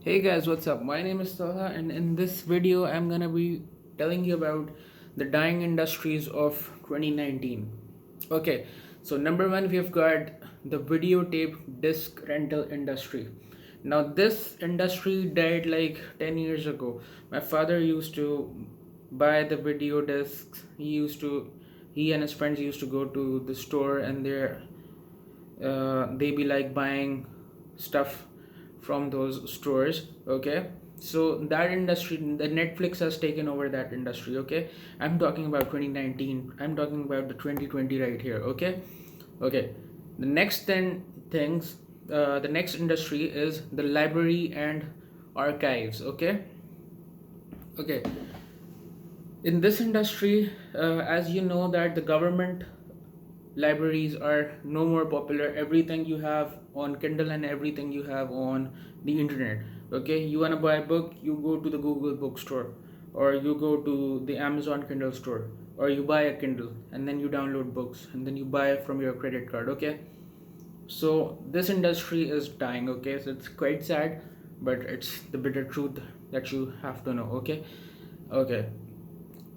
Hey guys, what's up? My name is Taha, and in this video, I'm gonna be telling you about the dying industries of 2019. Okay, so number one, we've got the videotape disc rental industry. Now, this industry died like 10 years ago. My father used to buy the video discs. He and his friends used to go to the store, and they be like buying stuff from those stores. Okay, so that industry, the Netflix has taken over that industry. Okay, I'm talking about 2019, I'm talking about the 2020 right here. Okay, okay, the next 10 things, the next industry is the library and archives. Okay, okay, in this industry, as you know that the government libraries are no more popular. Everything you have on Kindle and everything you have on the internet. Okay, you want to buy a book, you go to the Google bookstore, or you go to the Amazon Kindle store, or you buy a Kindle and then you download books and then you buy from your credit card. Okay, so this industry is dying. Okay, so it's quite sad, but it's the bitter truth that you have to know. Okay, okay,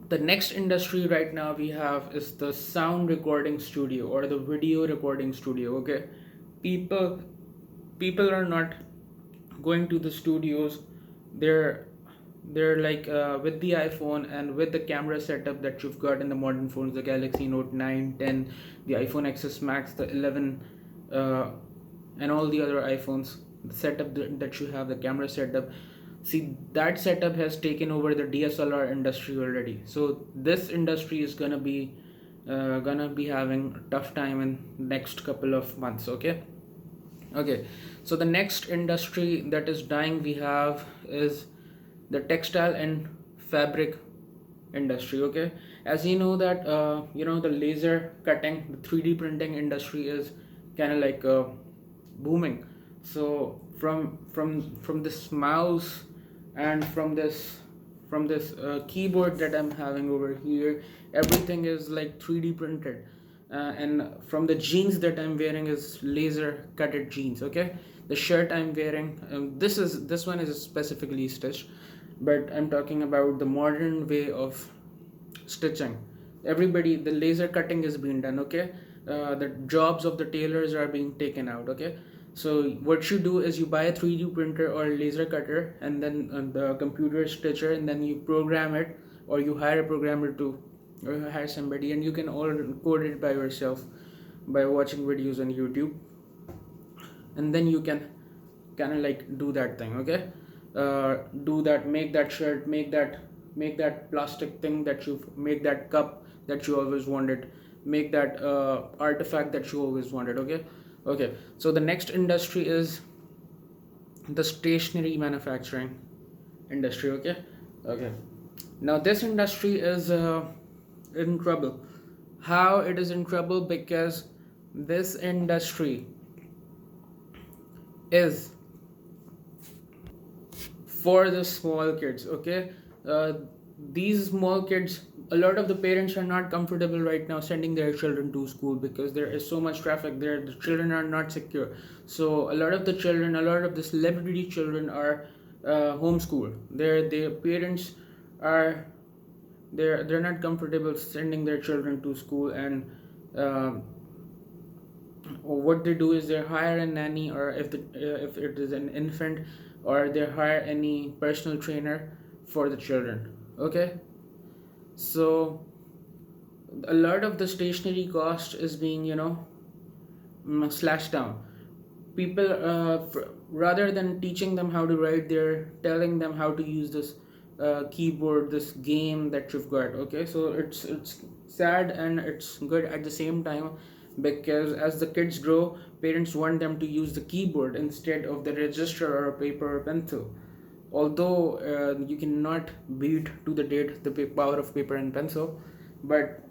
the next industry right now we have is the sound recording studio or the video recording studio. Okay, people people are not going to the studios. They're like with the iPhone and with the camera setup that you've got in the modern phones, the Galaxy Note 9, 10, the iPhone XS Max, the 11, uh, and all the other iPhones, the setup that you have, the camera setup. See, that setup has taken over the DSLR industry already. So this industry is gonna be having a tough time in next couple of months. Okay, okay. So the next industry that is dying we have is the textile and fabric industry. Okay, as you know that the laser cutting, the 3D printing industry is kind of like booming. So from this mouse and from this keyboard that I'm having over here, everything is like 3D printed. And from the jeans that I'm wearing is laser cutted jeans. Okay, the shirt I'm wearing, this one is specifically stitched, but I'm talking about the modern way of stitching. Everybody, the laser cutting is being done. Okay, the jobs of the tailors are being taken out. Okay, so what you do is you buy a 3D printer or a laser cutter, and then the computer stitcher, and then you program it, or you hire a programmer to, or you hire somebody, and you can all code it by yourself by watching videos on YouTube, and then you can kind of like do that thing. Okay, do that, make that shirt, make that plastic thing that you make, that cup that you always wanted, make that artifact that you always wanted. Okay, okay, so the next industry is the stationery manufacturing industry. Okay, okay, now this industry is in trouble. How it is in trouble? Because this industry is for the small kids. Okay, uh, these small kids, a lot of the parents are not comfortable right now sending their children to school because there is so much traffic there, the children are not secure. So a lot of the children, a lot of the celebrity children are homeschooled. Their parents are, they're not comfortable sending their children to school. And um what they do is they hire a nanny, or if it is an infant, or they hire any personal trainer for the children. Okay, so a lot of the stationery cost is being slashed down. People, rather than teaching them how to write, they're telling them how to use this keyboard, this game that you've got. Okay, so it's sad and it's good at the same time, because as the kids grow, parents want them to use the keyboard instead of the register or a paper or pencil. Although you cannot beat to the date the power of paper and pencil, but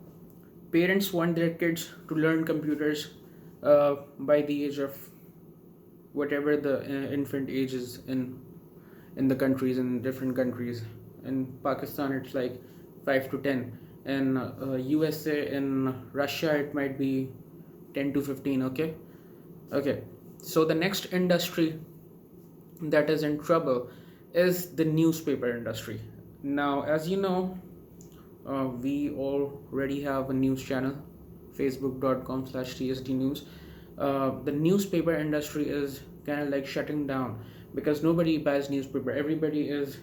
parents want their kids to learn computers by the age of whatever the infant age is in the countries, in different countries. In Pakistan it's like 5 to 10. In USA, in Russia it might be 10 to 15. Okay, okay, so the next industry that is in trouble is the newspaper industry. Now, as you know, we already have a news channel, facebook.com/tsd news. The newspaper industry is kind of like shutting down because nobody buys newspaper. Everybody is,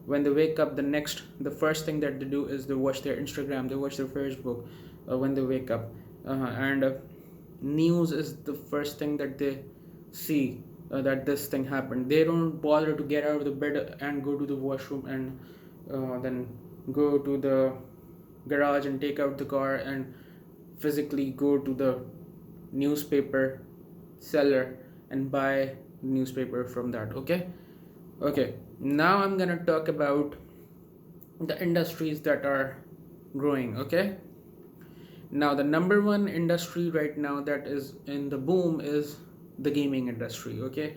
when they wake up, the first thing that they do is they watch their Instagram, they watch their Facebook when they wake up, and news is the first thing that they see, that this thing happened. They don't bother to get out of the bed and go to the washroom and then go to the garage and take out the car and physically go to the newspaper seller and buy newspaper from that. Okay, now I'm gonna talk about the industries that are growing. Okay, now the number one industry right now that is in the boom is the gaming industry. Okay,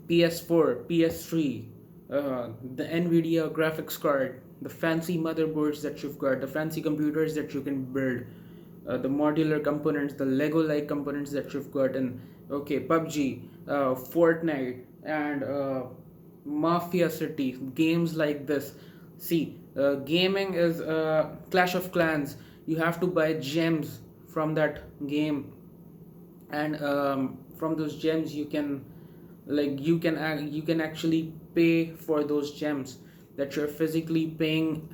PS4, PS3, the Nvidia graphics card, the fancy motherboards that you've got, the fancy computers that you can build, the modular components, the Lego like components that you've got, and okay, PUBG, Fortnite, and Mafia City, games like this. See, gaming is Clash of Clans. You have to buy gems from that game, and from those gems you can actually pay for those gems, that you're physically paying,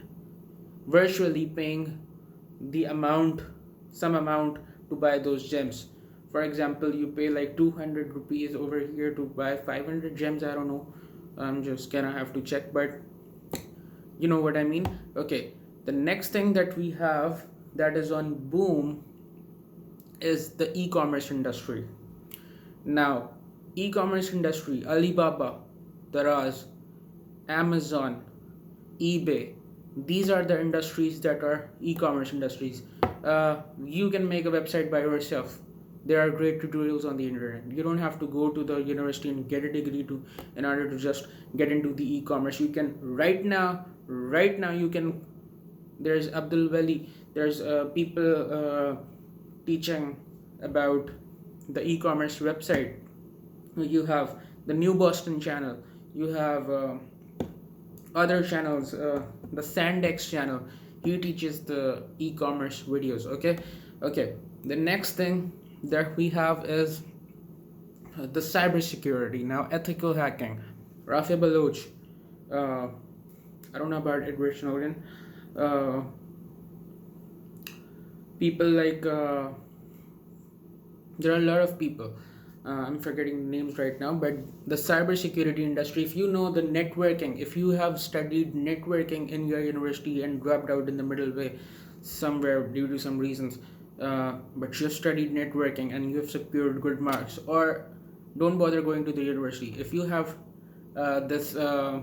virtually paying the amount, some amount, to buy those gems. For example, you pay like 200 rupees over here to buy 500 gems. I don't know, I'm just gonna have to check, but you know what I mean. Okay, the next thing that we have that is on boom is the e-commerce industry. Now, e-commerce industry, Alibaba, Daraz, Amazon, eBay, these are the industries that are e-commerce industries. You can make a website by yourself. There are great tutorials on the internet. You don't have to go to the university and get a degree to in order to just get into the e-commerce. You can right now you can. There's Abdul Wali. There's people teaching about the e-commerce website. You have the New Boston channel. You have other channels, the Sandex channel. He teaches the e-commerce videos. Okay, the next thing that we have is the cybersecurity. Now, ethical hacking, Rafi Baloch, I don't know about Edward Snowden, people like there are a lot of people, I'm forgetting names right now, but the cybersecurity industry, if you know the networking, if you have studied networking in your university and dropped out in the middle way somewhere due to some reasons, but you studied networking and you have secured good marks, or don't bother going to the university. If you have this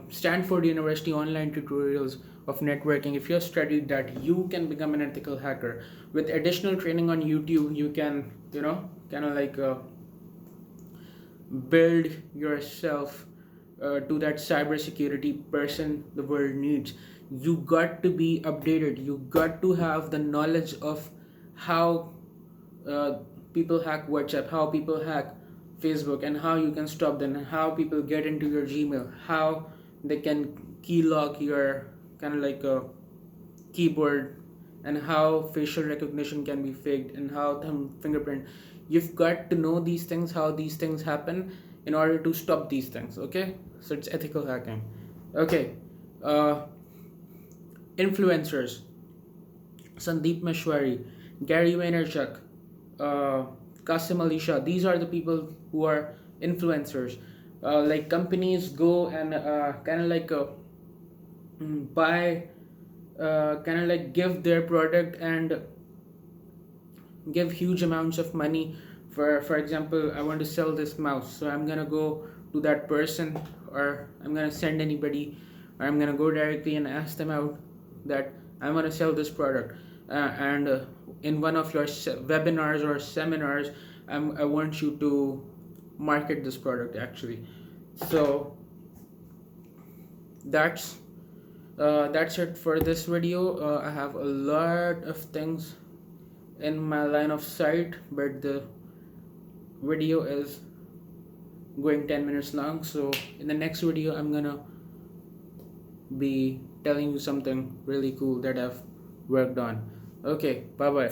Stanford University online tutorials of networking, if you have studied that, you can become an ethical hacker. With additional training on YouTube, you can, kind of like build yourself to that cybersecurity person the world needs. You got to be updated. You got to have the knowledge of how people hack WhatsApp, how people hack Facebook, and how you can stop them, and how people get into your Gmail, how they can keylog your kind of like a keyboard, and how facial recognition can be faked, and how thumb fingerprint. You've got to know these things, how these things happen, in order to stop these things. Okay, so it's ethical hacking. Okay, influencers, Sandeep Meshwari, Gary Vaynerchuk, Qasim Ali Shah. These are the people who are influencers. Like companies go and kind of like buy, kind of like give their product and give huge amounts of money. For example, I want to sell this mouse, so I'm gonna go to that person, or I'm gonna send anybody, or I'm gonna go directly and ask them out that I want to sell this product, and in one of your webinars or seminars, I want you to market this product actually. So that's it for this video. I have a lot of things in my line of sight, but the video is going 10 minutes long. So in the next video, I'm gonna be telling you something really cool that I've worked on. Okay, bye bye.